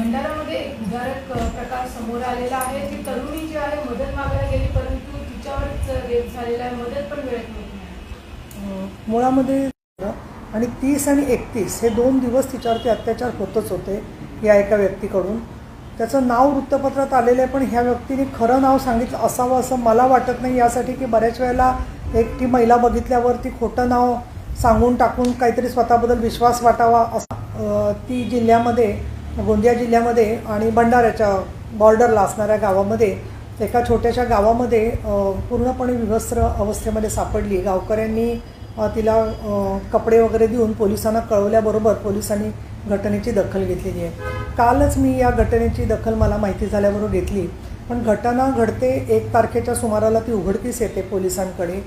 भंडारामध्ये एक विदारक प्रकार समोर आलेला आहे। ती तरुणी जी आहे मदत मागायला गेली, परंतु तिच्यावरच रेप झालेला आहे, मदत पण मिळत नाही। मुळामध्ये आणि 30 आणि 31 हे 2 दिवस तिच्यावरती अत्याचार होतच होते या एका व्यक्तीकडून। त्याचं नाव वृत्तपत्रात आलेलं आहे, पण ह्या व्यक्तीने खरं नाव सांगितलं असावं असं मला वाटत नाही, यासाठी की बऱ्याच वेळेला एकटी महिला बघितल्यावर ती खोटं नाव सांगून टाकून काहीतरी स्वतःबद्दल विश्वास वाटावा असा ती जिल्ह्यामध्ये, गोंदिया जिल्ह्यामध्ये आणि भंडाऱ्याच्या बॉर्डरला असणाऱ्या गावामध्ये, एका छोट्याशा गावामध्ये पूर्णपणे विवस्त्र अवस्थेमध्ये सापडली। गावकऱ्यांनी तिला कपडे वगैरे देऊन पोलिसांना कळवल्याबरोबर पोलिसांनी घटनेची दखल घेतलेली आहे। कालच मी या घटनेची दखल मला माहिती झाल्याबरोबर घेतली, पण घटना घडते 1 तारखेच्या सुमाराला ती उघडकीस येते पोलिसांकडे।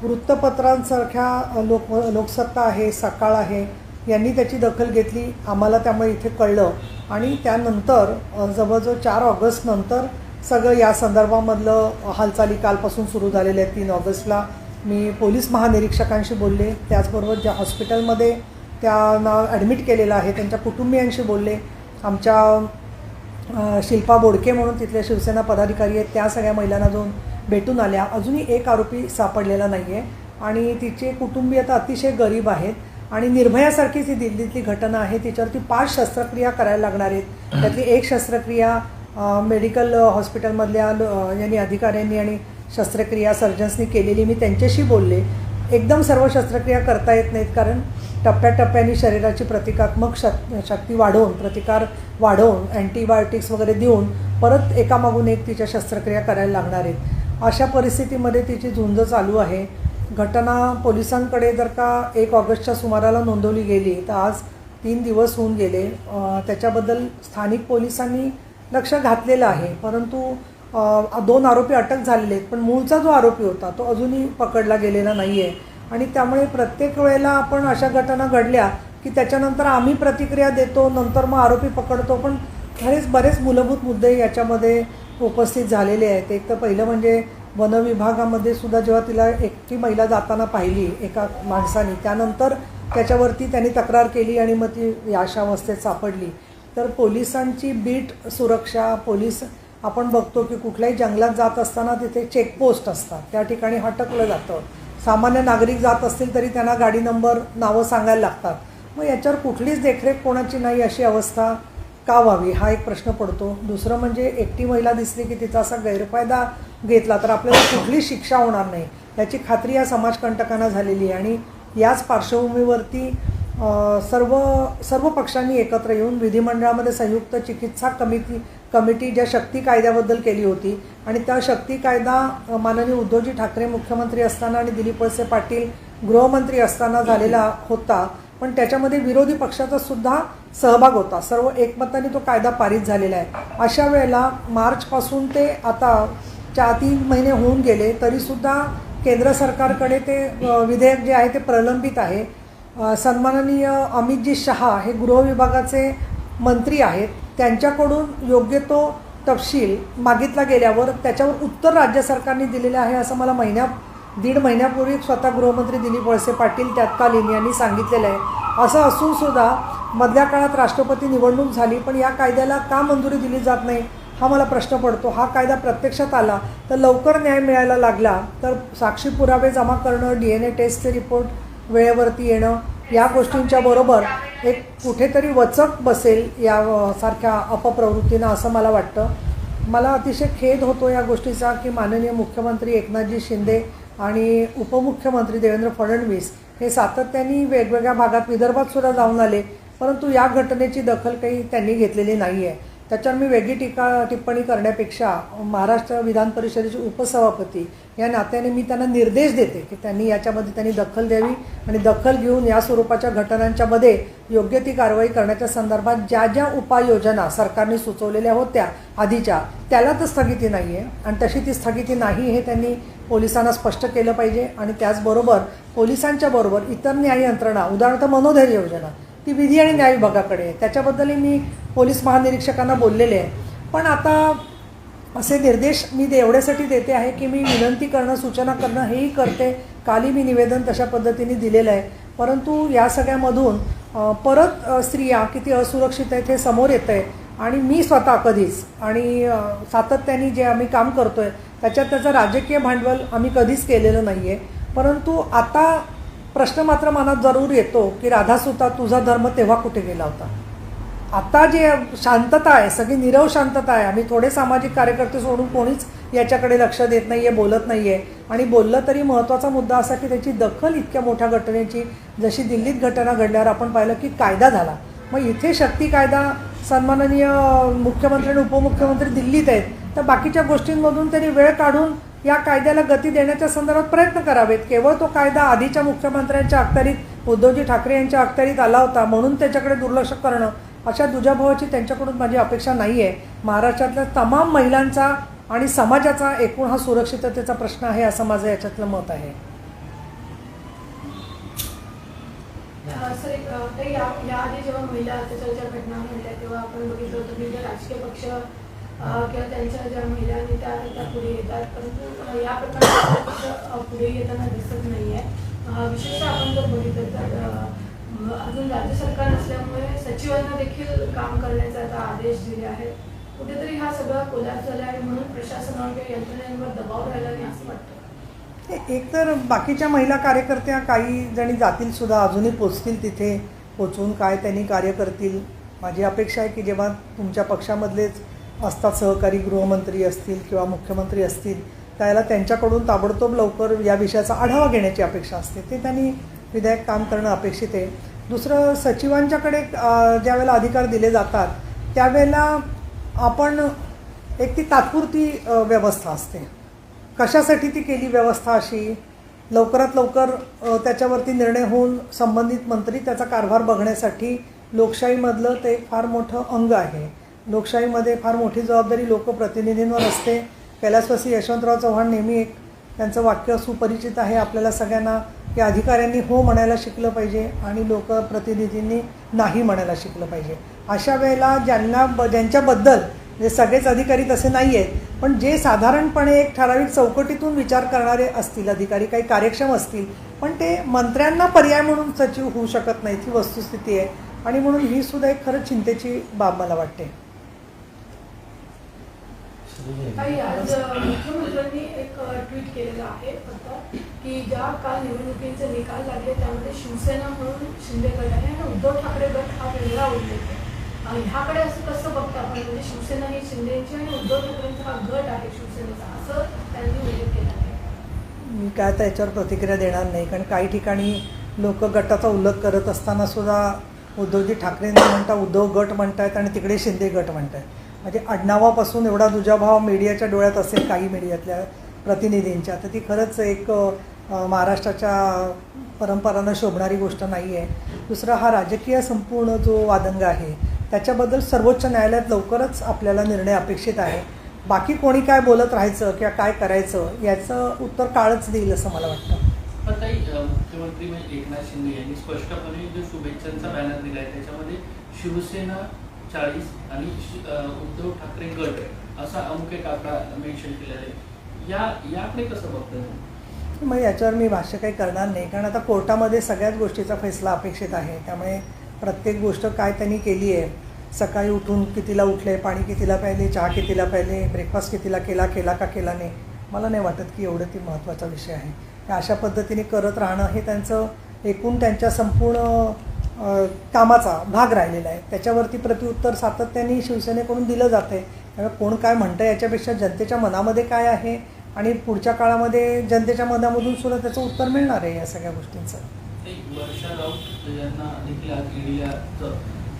वृत्तपत्रांसारख्या लोकसत्ता आहे, सकाळ आहे, यांनी त्याची दखल घेतली, आम्हाला त्यामुळे इथे कळलं आणि त्यानंतर जवळजवळ 4 ऑगस्ट नंतर सगळं या संदर्भामधलं हालचाली कालपासून सुरू झालेल्या आहेत। 3 ऑगस्टला मी पोलीस महानिरीक्षकांशी बोलले, त्याचबरोबर ज्या हॉस्पिटलमध्ये त्यांना ॲडमिट केलेलं आहे त्यांच्या कुटुंबियांशी बोलले। आमच्या शिल्पा बोडके म्हणून तिथल्या शिवसेना पदाधिकारी आहेत, त्या सगळ्या महिलांना जाऊन भेटून आल्या। अजूनही एक आरोपी सापडलेला नाही आहे आणि तिचे कुटुंबीय आता अतिशय गरीब आहेत आणि निर्भयासारखीच ही दिल्लीतली घटना आहे। तिच्यावरती 5 शस्त्रक्रिया करायला लागणार आहेत। त्यातली एक शस्त्रक्रिया मेडिकल हॉस्पिटलमधल्या यांनी अधिकाऱ्यांनी आणि शस्त्रक्रिया सर्जन्सनी केलेली, मी त्यांच्याशी बोलले। एकदम सर्व शस्त्रक्रिया करता येत नाहीत, कारण टप्प्याटप्प्याने शरीराची प्रतिकात्मक शक्ती वाढवून, प्रतिकार वाढवून, अँटीबायोटिक्स वगैरे देऊन परत एकामागून एक तिच्या शस्त्रक्रिया करायला लागणार आहेत। अशा परिस्थितीमध्ये तिची झुंज चालू आहे। घटना पोलिसांकडे जर का 1 ऑगस्टच्या सुमाराला नोंदवली गेली तर आज 3 दिवस होऊन गेले। त्याच्याबद्दल स्थानिक पोलिसांनी लक्ष घातलेलं आहे, परंतु 2 आरोपी अटक झालेले आहेत, पण मूळचा जो आरोपी होता तो अजूनही पकडला गेलेला नाही आहे। आणि त्यामुळे प्रत्येक वेळेला आपण अशा घटना घडल्या की त्याच्यानंतर आम्ही प्रतिक्रिया देतो, नंतर मग आरोपी पकडतो, पण बरेच मूलभूत मुद्दे याच्यामध्ये उपस्थित झालेले आहेत। एक तर पहिलं म्हणजे वनविभागामध्ये सुद्धा जेव्हा तिला एकटी महिला जाताना पाहिली एका माणसाने, त्यानंतर त्याच्यावरती त्यांनी तक्रार केली आणि मग ती अवस्थेत सापडली। तर पोलिसांची बीट सुरक्षा, पोलीस आपण बघतो की कुठल्याही जंगलात जात असताना तिथे चेकपोस्ट असतात, त्या ठिकाणी हटकलं जातं। सामान्य नागरिक जात असतील तरी त्यांना गाडी नंबर, नावं सांगायला लागतात। मग याच्यावर कुठलीच देखरेख कोणाची नाही, अशी अवस्था का व्हावी हा एक प्रश्न पडतो। दुसरं म्हणजे एकटी महिला दिसली की तिचा असा गैरफायदा घेतला तर आपल्याला कुठली शिक्षा होणार नाही याची खात्री या समाजकंटकांना झालेली आहे। आणि याच पार्श्वभूमीवरती सर्व पक्षांनी एकत्र येऊन विधिमंडळामध्ये संयुक्त चिकित्सा कमिटी ज्या शक्ती कायद्याबद्दल केली होती आणि त्या शक्ती कायदा माननीय उद्धवजी ठाकरे मुख्यमंत्री असताना आणि दिलीप वळसे पाटील गृहमंत्री असताना झालेला होता, पण त्याच्यामध्ये विरोधी पक्षाचा सुद्धा सहभाग होता। सर्व एकमताने तो कायदा पारित झालेला आहे। अशा वेळेला मार्चपासून ते आता 3 महिने होऊन गेले तरीसुद्धा केंद्र सरकारकडे ते विधेयक जे आहे ते प्रलंबित आहे। सन्माननीय अमितजी शहा हे गृह विभागाचे मंत्री आहेत, त्यांच्याकडून योग्य तो तपशील मागितला गेल्यावर त्याच्यावर उत्तर राज्य सरकारने दिलेलं आहे, असं मला 1.5 महिन्यापूर्वी स्वतः गृहमंत्री दिलीप वळसे पाटील तत्कालीन यांनी सांगितलेलं आहे। असं असूनसुद्धा मधल्या काळात राष्ट्रपती निवडणूक झाली, पण या कायद्याला का मंजुरी दिली जात नाही हा मला प्रश्न पडतो। हा कायदा प्रत्यक्षात आला तर लवकर न्याय मिळायला लागला तर साक्षी पुरावे जमा करणं, DNA टेस्टचे रिपोर्ट वेळेवरती येणं, या गोष्टींच्या बरोबर एक कुठेतरी वचक बसेल यासारख्या अपप्रवृत्तीनं, असं मला वाटतं। मला अतिशय खेद होतो या गोष्टीचा की माननीय मुख्यमंत्री एकनाथजी शिंदे आणि उपमुख्यमंत्री देवेंद्र फडणवीस हे सातत्याने वेगवेगळ्या भागात, विदर्भात सुद्धा जाऊन आले, परंतु या घटनेची दखल काही त्यांनी घेतलेली नाही आहे। त्याच्यावर मी वेगळी टिप्पणी करण्यापेक्षा महाराष्ट्र विधान परिषदेचे उपसभापती या नात्याने मी त्यांना निर्देश देते की त्यांनी दखल द्यावी आणि दखल घेऊन या स्वरूपाच्या घटनांच्यामध्ये योग्य ती कारवाई करण्याच्या संदर्भात ज्या उपाययोजना सरकारने सुचवलेल्या होत्या आधीच्या, त्याला तर स्थगिती नाही आहे आणि तशी ती स्थगिती नाही हे त्यांनी पोलिसांना स्पष्ट केलं पाहिजे। आणि त्याचबरोबर पोलिसांच्या बरोबर इतर न्याय यंत्रणा, उदाहरणार्थ मनोधैर्य योजना, ती विधी आणि न्याय विभागाकडे, त्याच्याबद्दलही मी पोलीस महानिरीक्षकांना बोललेले आहे। पण आता असे निर्देश मी एवढ्यासाठी देते आहे की मी विनंती करणं, सूचना करणं हेही करते। कालही मी निवेदन तशा पद्धतीने दिलेलं आहे, परंतु या सगळ्यामधून परत स्त्रिया किती असुरक्षित आहेत हे समोर येतं आहे आणि मी स्वतः कधीच आणि सातत्याने जे आम्ही काम करतोय त्याच्यात त्याचं राजकीय भांडवल आम्ही कधीच केलेलं नाही आहे. परंतु आता प्रश्न मात्र मनात जरूर येतो की राधासुता तुझा धर्म तेव्हा कुठे गेला होता. आता जे शांतता आहे, सगळी नीरव शांतता आहे, आम्ही थोडे सामाजिक कार्यकर्ते सोडून कोणीच याच्याकडे लक्ष देत नाही आहे, बोलत नाही आहे. आणि बोललं तरी महत्त्वाचा मुद्दा असा की त्याची दखल इतक्या मोठ्या घटनेची, जशी दिल्लीत घटना घडल्यावर आपण पाहिलं की कायदा झाला. मग इथे शक्ती कायदा, सन्माननीय मुख्यमंत्री आणि उपमुख्यमंत्री दिल्लीत आहेत, तर बाकीच्या गोष्टींमधून त्यांनी वेळ काढून या कायद्याला गती देण्याच्या संदर्भात प्रयत्न करावेत. केवळ तो कायदा आधीच्या मुख्यमंत्र्यांच्या अखत्यारीत, उद्धवजी ठाकरे यांच्या अखत्यारीत आला होता म्हणून त्याच्याकडे दुर्लक्ष करणं, अशा दुजाभावाची त्यांच्याकडून माझी अपेक्षा नाही आहे. महाराष्ट्रातल्या तमाम महिलांचा आणि समाजाचा एकूण हा सुरक्षिततेचा प्रश्न आहे असं माझं याच्यातलं मत आहे. सर, याआधी जेव्हा महिला अत्याचाराच्या घटना घडल्या तेव्हा आपण बघितलं होतं की राजकीय पक्ष किंवा त्यांच्या ज्या महिला नेत्या त्या पुढे येतात, परंतु या प्रकारचे पुढे येताना दिसत नाही आहे. विशेषतः आपण जर बघितलं तर अजून राज्य सरकार नसल्यामुळे सचिवांना देखील काम करण्याचे आता आदेश दिले आहेत. कुठेतरी हा सगळा कोलॅप्स झाला आहे म्हणून प्रशासनावर किंवा यंत्रणेवर दबाव राहिला नाही असं वाटतं. एक तर बाकीच्या महिला कार्यकर्त्या काही जणी जातील सुद्धा, अजूनही पोचतील, तिथे पोचून काय त्यांनी कार्य करतील. माझी अपेक्षा आहे की जेव्हा तुमच्या पक्षामधलेच असतात सहकारी, गृहमंत्री असतील किंवा मुख्यमंत्री असतील, त्याला त्यांच्याकडून ताबडतोब लवकर या विषयाचा आढावा घेण्याची अपेक्षा असते. ते त्यांनी विधायक काम करणं अपेक्षित आहे. दुसरं, सचिवांच्याकडे ज्यावेळेला अधिकार दिले जातात त्यावेळेला आपण एक ती तात्पुरती व्यवस्था असते. कशासाठी ती केली व्यवस्था अशी, लवकरात लवकर त्याच्यावरती निर्णय होऊन संबंधित मंत्री त्याचा कारभार बघण्यासाठी. लोकशाहीमधलं ते एक फार मोठं अंग आहे. लोकशाहीमध्ये फार मोठी जबाबदारी लोकप्रतिनिधींवर असते. कैलासवासी यशवंतराव चव्हाण नेहमी एक त्यांचं वाक्य सुपरिचित आहे आपल्याला सगळ्यांना की अधिकाऱ्यांनी हो म्हणायला शिकलं पाहिजे आणि लोकप्रतिनिधींनी नाही म्हणायला शिकलं पाहिजे. अशा वेळेला ज्यांच्याबद्दल, म्हणजे सगळेच अधिकारी तसे नाही आहेत, पण जे साधारणपणे एक ठराविक चौकटीतून विचार करणारे असतील अधिकारी, काही कार्यक्षम असतील, पण ते मंत्र्यांना पर्याय म्हणून सचिव होऊ शकत नाहीत, ही वस्तुस्थिती आहे. आणि म्हणून ही सुद्धा एक खरंच चिंतेची बाब मला वाटते. आज मुख्यमंत्र्यांनी एक ट्विट केलेलं आहे की ज्या काल निवडणुकीचे निकाल लागले त्यामध्ये शिवसेना म्हणून शिंदे गट आहे आणि उद्धव ठाकरे गट हा वेगळा उल्लेख आहे. ह्याकडे असं कसं बघता आपण, म्हणजे शिवसेना ही शिंदेची आणि उद्धव ठाकरेंचा हा गट आहे शिवसेनेचा, असं त्यांनी उल्लेख केला आहे. मी काय त्याच्यावर प्रतिक्रिया देणार नाही, कारण काही ठिकाणी लोक गटाचा उल्लेख करत असताना सुद्धा उद्धवजी ठाकरेंना म्हणता उद्धव गट म्हणतायत आणि तिकडे शिंदे गट म्हणतायत. म्हणजे आडनावापासून एवढा दुजाभाव मीडियाच्या डोळ्यात असेल काही मीडियातल्या प्रतिनिधींच्या, तर ती खरंच एक महाराष्ट्राच्या परंपरांना शोभणारी गोष्ट नाही आहे. दुसरा, हा राजकीय संपूर्ण जो वादंग आहे त्याच्याबद्दल सर्वोच्च न्यायालयात लवकरच आपल्याला निर्णय अपेक्षित आहे. बाकी कोणी काय बोलत राहायचं किंवा काय करायचं याचं उत्तर काळच देईल असं मला वाटतं. पण काही मुख्यमंत्री एकनाथ शिंदे यांनी स्पष्टपणे जो शुभेच्छांचा बॅनर दिला आहे त्याच्यामध्ये शिवसेना 40 आणि उद्धव ठाकरे गट असा अमुक एक आकडा मेन्शन केलेला आहे. याकडे कसं बघतं? मग याच्यावर मी भाष्य काही करणार नाही, कारण आता कोर्टामध्ये सगळ्याच गोष्टीचा फैसला अपेक्षित आहे. त्यामुळे प्रत्येक गोष्ट काय त्यांनी केली आहे, सकाळी उठून कितीला उठले, पाणी कितीला प्यायले, चहा कितीला प्यायले, ब्रेकफास्ट कितीला केला का केला नाही, मला नाही वाटत की एवढं ती महत्त्वाचा विषय आहे. अशा पद्धतीने करत राहणं हे त्यांचं एकूण त्यांच्या संपूर्ण कामाचा भाग राहिलेला आहे. त्याच्यावरती प्रत्युत्तर सातत्याने शिवसेनेकडून दिलं जातं आहे. त्यामुळे कोण काय म्हणतं याच्यापेक्षा जनतेच्या मनामध्ये काय आहे आणि पुढच्या काळामध्ये जनतेच्या मनामधून सुद्धा त्याचं उत्तर मिळणार आहे या सगळ्या गोष्टींचं. वर्षा राऊत यांना देखील आज ईडीला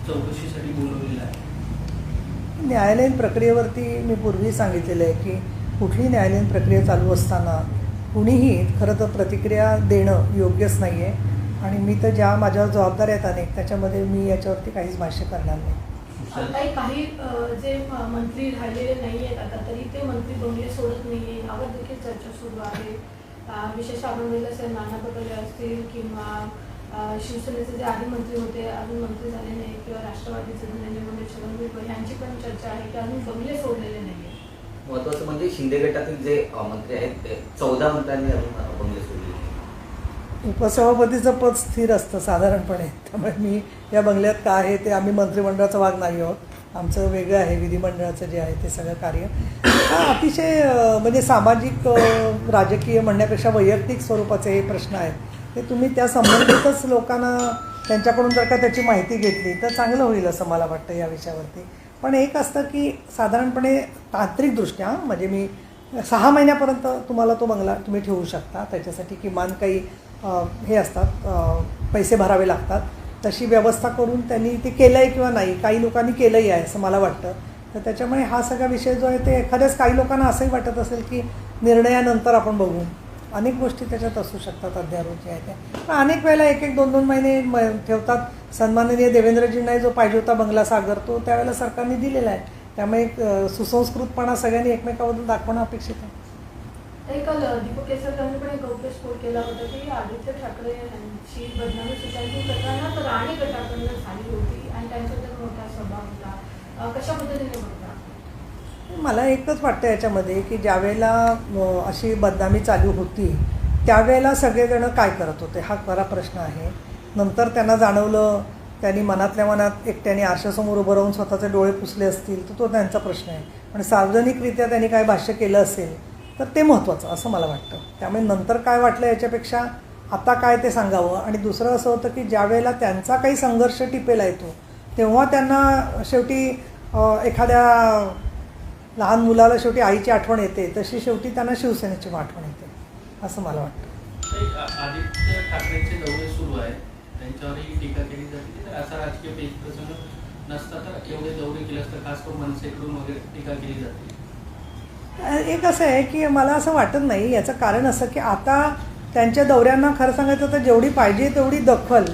चौकशीसाठी बोलवलेलं आहे. न्यायालयीन प्रक्रियेवरती मी पूर्वी सांगितलेलं आहे की कुठली न्यायालयीन प्रक्रिया चालू असताना कुणीही खरं तर प्रतिक्रिया देणं योग्यच नाही आहे. आणि मी तर ज्या माझ्यावर जबाबदाऱ्या आहेत अनेक, त्याच्यामध्ये मी याच्यावरती काहीच भाष्य करणार नाही. काही जे मंत्री राहिलेले नाही आहेत आता तरी ते मंत्री बंगले सोडत नाही आहे, यावर देखील चर्चा सुरू आहे. विशेष आपण बघितलं असेल नाना पटोले असतील किंवा शिवसेनेचे जे आधी मंत्री होते अजून मंत्री झाले नाही, किंवा राष्ट्रवादीचे धनंजय छगन भुजबळ यांची पण चर्चा आहे की अजून बंगले सोडलेले नाही आहेत. महत्त्वाचं म्हणजे शिंदे गटातील जे मंत्री आहेत ते 14 मंत्र्यांनी अजून बंगले सोडले. उपसभापतीचं पद स्थिर असतं साधारणपणे, त्यामुळे मी या बंगल्यात काय आहे ते, आम्ही मंत्रिमंडळाचा भाग नाही आहोत. आमचं वेगळं आहे, विधिमंडळाचं जे आहे ते सगळं कार्य. हा अतिशय म्हणजे सामाजिक राजकीय म्हणण्यापेक्षा वैयक्तिक स्वरूपाचे हे प्रश्न आहेत. ते तुम्ही त्या संबंधितच लोकांना त्यांच्याकडून जर का त्याची माहिती घेतली तर चांगलं होईल असं मला वाटतं या विषयावरती. पण एक असतं की साधारणपणे तांत्रिकदृष्ट्या म्हणजे मी 6 महिन्यापर्यंत तुम्हाला तो बंगला तुम्ही ठेवू शकता. त्याच्यासाठी किमान काही हे असतात, पैसे भरावे लागतात. तशी व्यवस्था करून त्यांनी ते केलं आहे किंवा नाही, काही लोकांनी केलंही आहे असं मला वाटतं. तर त्याच्यामुळे हा सगळा विषय जो आहे ते एखाद्याच काही लोकांना असंही वाटत असेल की निर्णयानंतर आपण बघू. अनेक गोष्टी त्याच्यात असू शकतात अध्यारोप जे आहे त्या. पण अनेक वेळेला 1-1, 2-2 महिने ठेवतात. सन्माननीय देवेंद्रजींनाही जो पाहिजे होता बंगला सागर तो त्यावेळेला सरकारने दिलेला आहे. त्यामुळे सुसंस्कृतपणा सगळ्यांनी एकमेकाबद्दल दाखवणं अपेक्षित आहे. काल दीपक केसरकरांनी पण एक गौप्यस्फोट केला होता की आदित्य ठाकरे यांची बदनामी सुशांत प्रकरणात राणे गटाकडून झाली होती आणि त्यांच्याबद्दल मोठा स्वभाव होता. कशा पद्धतीने बघता? मला एकच वाटतं याच्यामध्ये की ज्यावेळेला अशी बदनामी चालू होती त्यावेळेला सगळेजण काय करत होते हा खरा प्रश्न आहे. नंतर त्यांना जाणवलं, त्यांनी मनातल्या मनात एकट्याने आरशासमोर उभं राहून स्वतःचे डोळे पुसले असतील तर तो त्यांचा प्रश्न आहे. पण सार्वजनिकरित्या त्यांनी काय भाष्य केलं असेल तर ते महत्त्वाचं असं मला वाटतं. त्यामुळे नंतर काय वाटलं याच्यापेक्षा आता काय ते सांगावं. आणि दुसरं असं होतं की ज्यावेळेला त्यांचा काही संघर्ष टिपेला येतो तेव्हा त्यांना शेवटी एखाद्या लहान मुलाला शेवटी आईची आठवण येते तशी शेवटी त्यांना शिवसेनेची आठवण येते असं मला वाटतं. आदित्य ठाकरेंचे दौरे सुरू आहेत, त्यांच्यावरही टीका केली जाते. तर असा राजकीय पेचप्रसंग नसता तर एवढे दौरे केले असतं, खास करून मनसेकडून वगैरे टीका केली जाते. एक असं आहे की मला असं वाटत नाही. याचं कारण असं की आता त्यांच्या दौऱ्यांना खरं सांगायचं तर जेवढी पाहिजे तेवढी दखल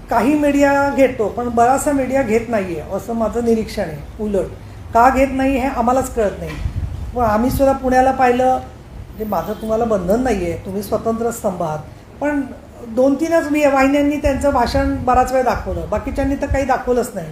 काही मीडिया घेतो पण बराचसा मीडिया घेत नाही आहे असं माझं निरीक्षण आहे. उलट का घेत नाही हे आम्हालाच कळत नाही. व आम्ही सुद्धा पुण्याला पाहिलं, म्हणजे माझं तुम्हाला बंधन नाही आहे, तुम्ही स्वतंत्र स्तंभ आहात. पण 2-3च वाहिन्यांनी त्यांचं भाषण बराच वेळ दाखवलं, बाकीच्यांनी तर काही दाखवलंच नाही.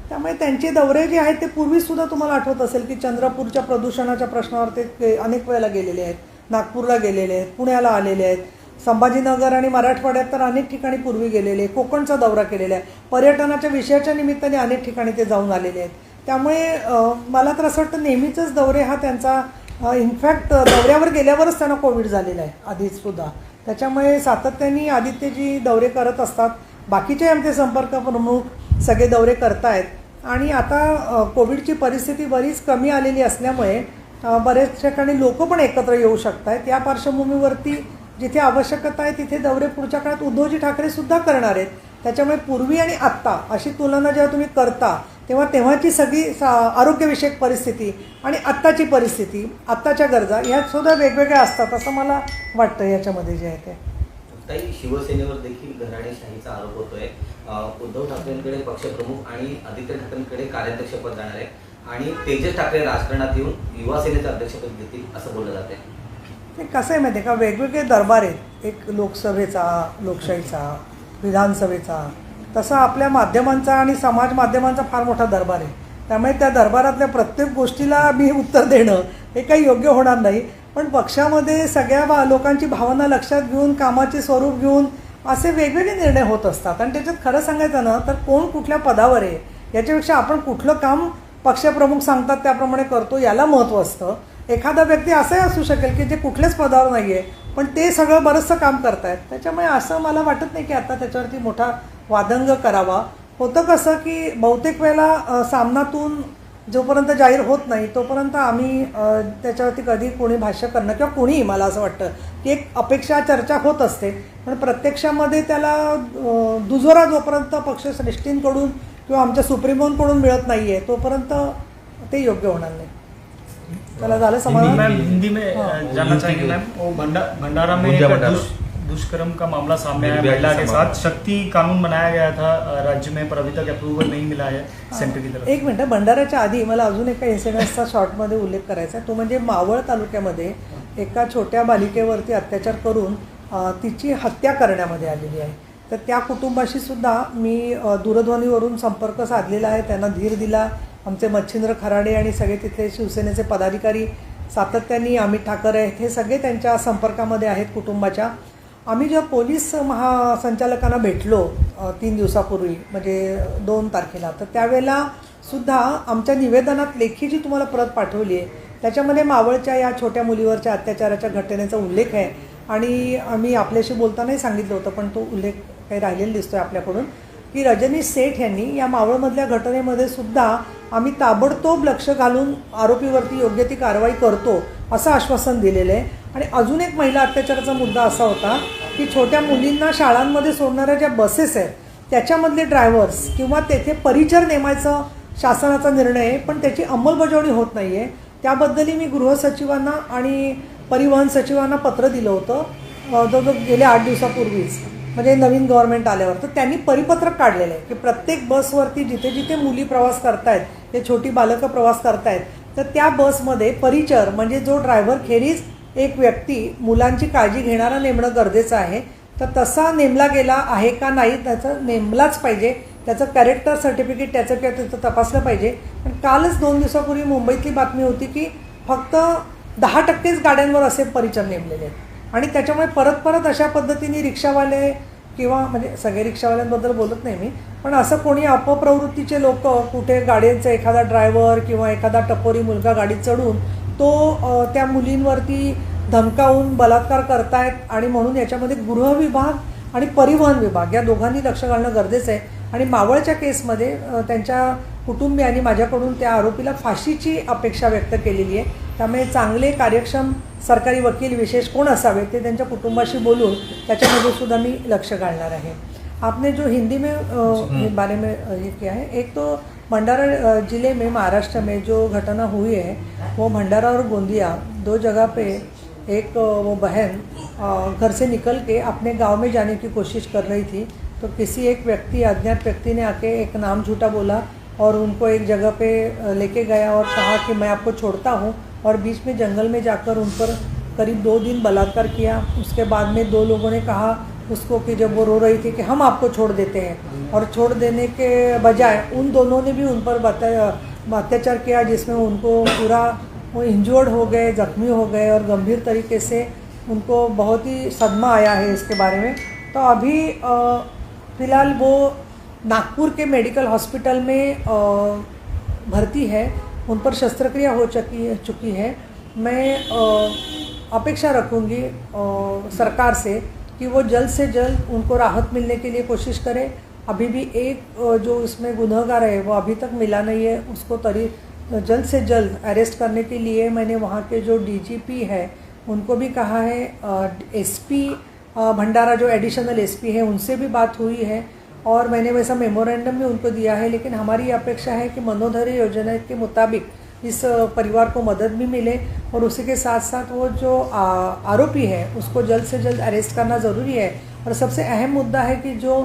त्यामुळे त्यांचे दौरे जे आहेत ते पूर्वीसुद्धा तुम्हाला आठवत असेल की चंद्रपूरच्या प्रदूषणाच्या प्रश्नावर ते अनेक वेळेला गेलेले आहेत, नागपूरला गेलेले आहेत, पुण्याला आलेले आहेत, संभाजीनगर आणि मराठवाड्यात तर अनेक ठिकाणी पूर्वी गेलेले, कोकणचा दौरा केलेला आहे, पर्यटनाच्या विषयाच्या निमित्ताने अनेक ठिकाणी ते जाऊन आलेले आहेत. त्यामुळे मला तर असं वाटतं नेहमीचंच दौरे हा त्यांचा इनफॅक्ट दौऱ्यावर गेल्यावरच त्यांना कोविड झालेला आहे आधीचसुद्धा. त्याच्यामुळे सातत्याने आदित्यजी दौरे करत असतात. बाकीचे आमचे संपर्क प्रमुख सगळे दौरे करतायत. आणि आता कोविडची परिस्थिती बरीच कमी आलेली असल्यामुळे बऱ्याच ठिकाणी लोक पण एकत्र येऊ शकत आहेत. या पार्श्वभूमीवरती जिथे आवश्यकता आहे तिथे दौरे पुढच्या काळात उद्धवजी ठाकरेसुद्धा करणार आहेत. त्याच्यामुळे पूर्वी आणि आत्ता अशी तुलना जेव्हा तुम्ही करता तेव्हाची सगळी आरोग्यविषयक परिस्थिती आणि आत्ताची परिस्थिती, आत्ताच्या गरजा ह्यासुद्धा वेगवेगळ्या असतात असं मला वाटतं याच्यामध्ये जे आहे ते. ताई, शिवसेनेवर देखील घराणेशाहीचा आरोप होतोय. उद्धव ठाकरेंकडे पक्षप्रमुख आणि आदित्य ठाकरेंकडे कार्याध्यक्षपद जाणार आहे आणि तेजस ठाकरे राजकारणात येऊन युवा सेनेचं अध्यक्षपद घेतील असं बोललं जाते. ते कसं आहे माहिती आहे का, वेगवेगळे दरबार आहेत. एक लोकसभेचा, लोकशाहीचा, विधानसभेचा, तसा आपल्या माध्यमांचा आणि समाज माध्यमांचा फार मोठा दरबार आहे. त्यामुळे त्या दरबारातल्या प्रत्येक गोष्टीला मी उत्तर देणं हे काही योग्य होणार नाही. पण पक्षामध्ये सगळ्या लोकांची भावना लक्षात घेऊन, कामाचे स्वरूप घेऊन असे वेगवेगळे निर्णय होत असतात. आणि त्याच्यात खरं सांगायचं ना तर कोण कुठल्या पदावर आहे याच्यापेक्षा आपण कुठलं काम पक्षप्रमुख सांगतात त्याप्रमाणे करतो याला महत्त्व असतं. एखादा व्यक्ती असाही असू शकेल की जे कुठल्याच पदावर नाही आहे पण ते सगळं बरंचसं काम करतायत. त्याच्यामुळे असं मला वाटत नाही की आता त्याच्यावरती मोठा वादंग करावा. होतं कसं की बहुतेक वेळेला सामनातून जोपर्यंत जाहीर होत नाही तोपर्यंत आम्ही त्याच्यावरती कधी कोणी भाष्य करणं किंवा कोणीही, मला असं वाटतं की एक अपेक्षा चर्चा होत असते पण प्रत्यक्षामध्ये त्याला दुजोरा जोपर्यंत पक्षश्रेष्ठींकडून किंवा आमच्या सुप्रीमोंकडून मिळत नाही आहे तोपर्यंत ते योग्य होणार नाही. चला झालं समाधान. हिंदी में जानना चाहेंगे मैम, वो भंडारा में एक दुष्कर्म का मामला सामने आया महिला के साथ. शक्ति कानून बनाया गया था राज्य में पर अभी तक अप्रूवल नहीं मिला है सेंटर की तरफ. एक मिनटं, भंडाऱ्याच्या आधी मला अजून एका इन्सिडेंटचा शॉर्टमध्ये उल्लेख करायचा आहे. तो म्हणजे मावळ तालुक्यामध्ये एका छोट्या बालिकेवरती अत्याचार करून तिची हत्या करण्यामध्ये आलेली आहे. तर त्या कुटुंबाशी सुद्धा मी दूरध्वनीवरून संपर्क साधलेला आहे. त्यांना धीर दिला. आमचे मच्छिंद्र खराडे आणि सगळे तिथले शिवसेनेचे पदाधिकारी सातत्याने, अमित ठाकरे आहेत, हे सगळे त्यांच्या संपर्कामध्ये आहेत कुटुंबाच्या. आम्ही जेव्हा पोलीस महासंचालकांना भेटलो 3 दिवसापूर्वी म्हणजे 2 तारखेला तर त्यावेळेला सुद्धा आमच्या निवेदनात लेखी जी तुम्हाला प्रत पाठवली आहे त्याच्यामध्ये मावळच्या या छोट्या मुलीवरच्या अत्याचाराच्या घटनेचा उल्लेख आहे. आणि आम्ही आपल्याशी बोलतानाही सांगितलं होतं, पण तो उल्लेख काही राहिलेला दिसतोय आपल्याकडून, की रजनी सेठ यांनी या मावळमधल्या घटनेमध्ये सुद्धा आम्ही ताबडतोब लक्ष घालून आरोपीवरती योग्य ती कारवाई करतो असं आश्वासन दिलेलं आहे. आणि अजून एक महिला अत्याचाराचा मुद्दा असा होता की छोट्या मुलींना शाळांमध्ये सोडणाऱ्या ज्या बसेस आहेत त्याच्यामधले ड्रायव्हर्स किंवा तेथे परिचर नेमायचा शासनाचा निर्णय आहे, पण त्याची अंमलबजावणी होत नाही आहे. त्याबद्दलही मी गृहसचिवांना आणि परिवहन सचिवांना पत्र दिलं होतं जवळजवळ गेल्या 8 दिवसापूर्वीच, म्हणजे नवीन गव्हर्नमेंट आल्यावर. तर त्यांनी परिपत्रक काढलेलं आहे की प्रत्येक बसवरती जिथे जिथे मुली प्रवास करतायत, ते छोटी बालकं प्रवास करतायत, तर त्या बसमध्ये परिचर म्हणजे जो ड्रायव्हर खेरीज एक व्यक्ती मुलांची काळजी घेणारा नेमणं गरजेचं आहे. तर तसा नेमला गेला आहे का नाही त्याचं नेमलाच पाहिजे. त्याचं कॅरेक्टर सर्टिफिकेट त्याचं किंवा त्याचं तपासलं पाहिजे. पण कालच 2 दिवसापूर्वी मुंबईतली बातमी होती की फक्त 10% गाड्यांवर असे परिचर नेमलेले आहेत. आणि त्याच्यामुळे परत परत अशा पद्धतीने रिक्षावाले किंवा म्हणजे सगळे रिक्षावाल्यांबद्दल बोलत नाही मी, पण असं कोणी अपप्रवृत्तीचे लोक कुठे गाड्यांचा एखादा ड्रायव्हर किंवा एखादा टपोरी मुलगा गाडीत चढून तो त्या मुलींवरती धमकावून बलात्कार करतायत. आणि म्हणून याच्यामध्ये गृह विभाग आणि परिवहन विभाग या दोघांनी लक्ष घालणं गरजेचं आहे. आणि मावळच्या केसमध्ये त्यांच्या कुटुंबियांनी माझ्याकडून त्या आरोपीला फाशीची अपेक्षा व्यक्त केलेली आहे. त्यामुळे चांगले कार्यक्षम सरकारी वकील विशेष कोण असावे ते त्यांच्या कुटुंबाशी बोलून त्याच्यामध्ये सुद्धा मी लक्ष घालणार आहे. आपने जो हिंदी में बारे में ये किया है, एक तो भंडारा ज़िले में महाराष्ट्र में जो घटना हुई है वो भंडारा और गोंदिया 2 जगह पे एक वो बहन घर से निकल के अपने गांव में जाने की कोशिश कर रही थी. तो किसी एक व्यक्ति अज्ञात व्यक्ति ने आके एक नाम झूठा बोला और उनको एक जगह पे लेके गया और कहा कि मैं आपको छोड़ता हूँ, और बीच में जंगल में जाकर उन पर करीब 2 दिन बलात्कार किया. उसके बाद में 2 लोगों ने कहा उसको कि जब वो रो रही थी कि हम आपको छोड़ देते हैं, और छोड़ देने के बजाय उन दोनों ने भी उन पर अत्याचार किया, जिसमें उनको पूरा वो इंजर्ड हो गए, जख्मी हो गए और गंभीर तरीके से उनको बहुत ही सदमा आया है इसके बारे में. तो अभी फ़िलहाल वो नागपुर के मेडिकल हॉस्पिटल में भर्ती है. उन पर शस्त्रक्रिया हो चुकी है. मैं अपेक्षा रखूँगी सरकार से कि वो जल्द से जल्द उनको राहत मिलने के लिए कोशिश करें. अभी भी एक जो इसमें गुनहगार है वो अभी तक मिला नहीं है. उसको जल्द से जल्द अरेस्ट करने के लिए मैंने वहाँ के जो DGP है उनको भी कहा है. SP भंडारा जो एडिशनल SP है उनसे भी बात हुई है और मैंने वैसा मेमोरेंडम भी उनको दिया है. लेकिन हमारी अपेक्षा है कि मनोधैर्य योजना के मुताबिक इस परिवार को मदद भी मिले और उसी के साथ साथ वो जो आरोपी है उसको जल्द से जल्द अरेस्ट करना ज़रूरी है. और सबसे अहम मुद्दा है कि जो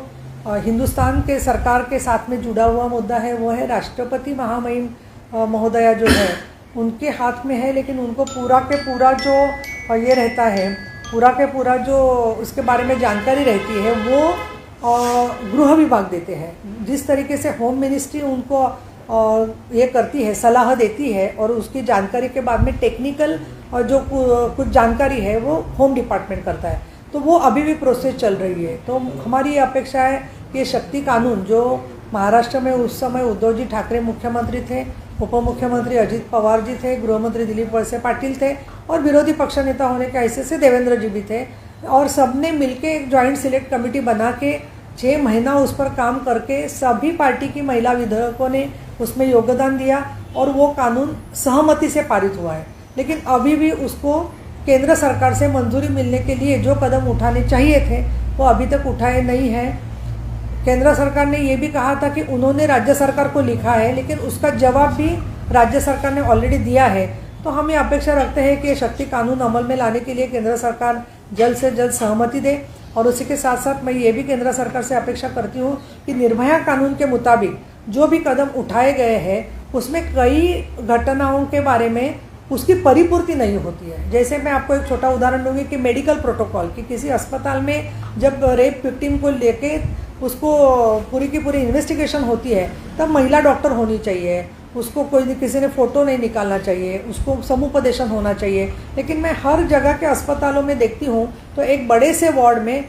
हिंदुस्तान के सरकार के साथ में जुड़ा हुआ मुद्दा है वो है राष्ट्रपति महामहिम महोदया जो है उनके हाथ में है. लेकिन उनको पूरा के पूरा जो ये रहता है, पूरा के पूरा जो उसके बारे में जानकारी रहती है वो गृह विभाग देते हैं. जिस तरीके से होम मिनिस्ट्री उनको ये करती है, सलाह देती है, और उसकी जानकारी के बाद में टेक्निकल जो कुछ जानकारी है वो होम डिपार्टमेंट करता है. तो वो अभी भी प्रोसेस चल रही है. तो हमारी अपेक्षा है कि शक्ति कानून जो महाराष्ट्र में उस समय उद्धव जी ठाकरे मुख्यमंत्री थे, उप मुख्यमंत्री अजित पवार जी थे, गृहमंत्री दिलीप वळसे पाटिल थे और विरोधी पक्ष नेता होने के हैसियत से देवेंद्र जी भी थे. और सबने मिलके एक जॉइंट सिलेक्ट कमेटी बना के 6 महीना उस पर काम करके सभी पार्टी की महिला विधायकों ने उसमें योगदान दिया और वो कानून सहमति से पारित हुआ है. लेकिन अभी भी उसको केंद्र सरकार से मंजूरी मिलने के लिए जो कदम उठाने चाहिए थे वो अभी तक उठाए नहीं हैं. केंद्र सरकार ने ये भी कहा था कि उन्होंने राज्य सरकार को लिखा है, लेकिन उसका जवाब भी राज्य सरकार ने ऑलरेडी दिया है. तो हम ये अपेक्षा रखते हैं कि शक्ति कानून अमल में लाने के लिए केंद्र सरकार जल्द से जल्द सहमति दे. और उसी के साथ साथ मैं ये भी केंद्र सरकार से अपेक्षा करती हूँ कि निर्भया कानून के मुताबिक जो भी कदम उठाए गए हैं उसमें कई घटनाओं के बारे में उसकी परिपूर्ति नहीं होती है. जैसे मैं आपको एक छोटा उदाहरण दूंगी कि मेडिकल प्रोटोकॉल कि किसी अस्पताल में जब रेप विक्टिम को लेके उसको पूरी की पूरी इन्वेस्टिगेशन होती है तब महिला डॉक्टर होनी चाहिए, उसको कोई किसी ने फ़ोटो नहीं निकालना चाहिए, उसको समुपदेशन होना चाहिए. लेकिन मैं हर जगह के अस्पतालों में देखती हूँ तो एक बड़े से वार्ड में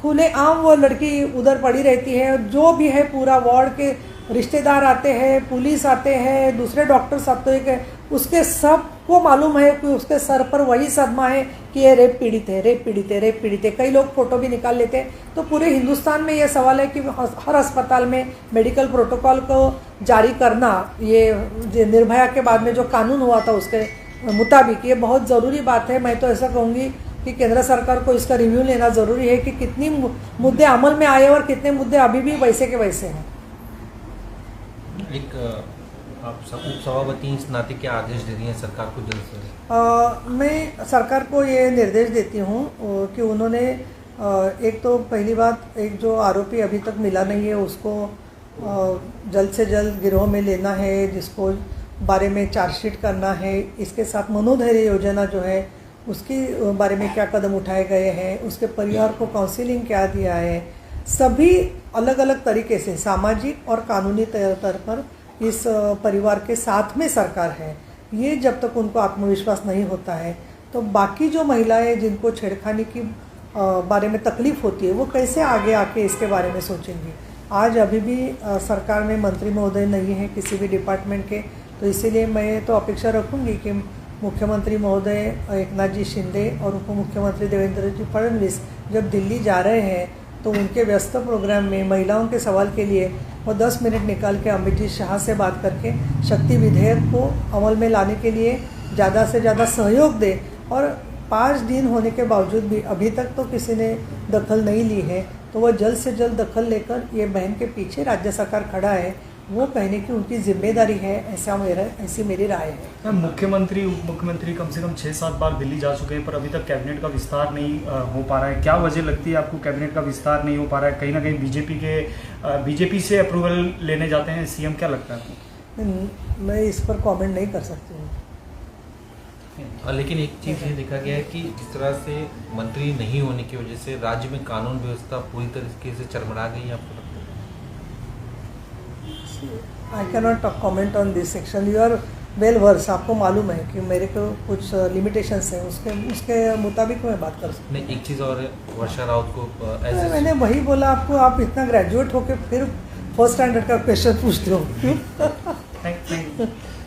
खुले आम वो लड़की उधर पड़ी रहती है. जो भी है पूरा वार्ड के रिश्तेदार आते हैं, पुलिस आते हैं, दूसरे डॉक्टर्स आते हैं, उसके सबको मालूम है कि उसके सर पर वही सदमा है कि ये रेप पीड़ित है, रेप पीड़ित है, रेप पीड़ित है। कई लोग फोटो भी निकाल लेते हैं। तो पूरे हिंदुस्तान में ये सवाल है कि हर अस्पताल में मेडिकल प्रोटोकॉल को जारी करना, ये निर्भया के बाद में जो कानून हुआ था उसके मुताबिक, ये बहुत ज़रूरी बात है। मैं तो ऐसा कहूँगी कि केंद्र सरकार को इसका रिव्यू लेना ज़रूरी है कि कितनी मुद्दे अमल में आए और कितने मुद्दे अभी भी वैसे के वैसे हैं। एक आप उप सभापति इस नाते क्या आदेश दे रही हैं सरकार को जल्द से? मैं सरकार को ये निर्देश देती हूँ कि उन्होंने एक तो पहली बात, एक जो आरोपी अभी तक मिला नहीं है उसको जल्द से जल्द गिरोह में लेना है, जिसको बारे में चार्जशीट करना है। इसके साथ मनोधैर्य योजना जो है उसके बारे में क्या कदम उठाए गए हैं, उसके परिवार को काउंसिलिंग क्या दिया है, सभी अलग अलग तरीके से सामाजिक और कानूनी तौर पर इस परिवार के साथ में सरकार है। ये जब तक उनको आत्मविश्वास नहीं होता है तो बाकी जो महिलाएं जिनको छेड़खानी की बारे में तकलीफ़ होती है वो कैसे आगे आके इसके बारे में सोचेंगी। आज अभी भी सरकार में मंत्री महोदय नहीं है किसी भी डिपार्टमेंट के, तो इसीलिए मैं तो अपेक्षा रखूँगी कि मुख्यमंत्री महोदय एकनाथ जी शिंदे और उप मुख्यमंत्री देवेंद्र जी फडणवीस जब दिल्ली जा रहे हैं तो उनके व्यस्त प्रोग्राम में महिलाओं के सवाल के लिए वो 10 मिनट निकाल के अमित जी शाह से बात करके शक्ति विधेयक को अमल में लाने के लिए ज़्यादा से ज़्यादा सहयोग दे। और 5 दिन होने के बावजूद भी अभी तक तो किसी ने दखल नहीं ली है, तो वह जल्द से जल्द दखल लेकर ये बहन के पीछे राज्य सरकार खड़ा है वो कहने की उनकी जिम्मेदारी है, ऐसी मेरी राय है। मुख्यमंत्री उप मुख्यमंत्री कम से कम 6-7 बार दिल्ली जा चुके हैं पर अभी तक कैबिनेट का विस्तार नहीं हो पा रहा है। क्या वजह लगती है आपको कैबिनेट का विस्तार नहीं हो पा रहा है? कहीं ना कहीं बीजेपी से अप्रूवल लेने जाते हैं सीएम, क्या लगता है आपको? मैं इस पर कमेंट नहीं कर सकती हूँ। लेकिन एक चीज़ ये देखा गया है कि जिस तरह से मंत्री नहीं होने की वजह से राज्य में कानून व्यवस्था पूरी तरीके से चरमरा गई है, आपको लगता है? I cannot comment on this section. You are well versed, आपको मालूम है कि मेरे को कुछ लिमिटेशंस हैं, उसके मुताबिक मैं बात कर सकती हूँ। नहीं, एक चीज़ और है, वर्षा राउत को मैंने वही बोला आपको, आप इतना ग्रेजुएट होके फिर फर्स्ट स्टैंडर्ड का क्वेश्चन पूछते हो। Thank you.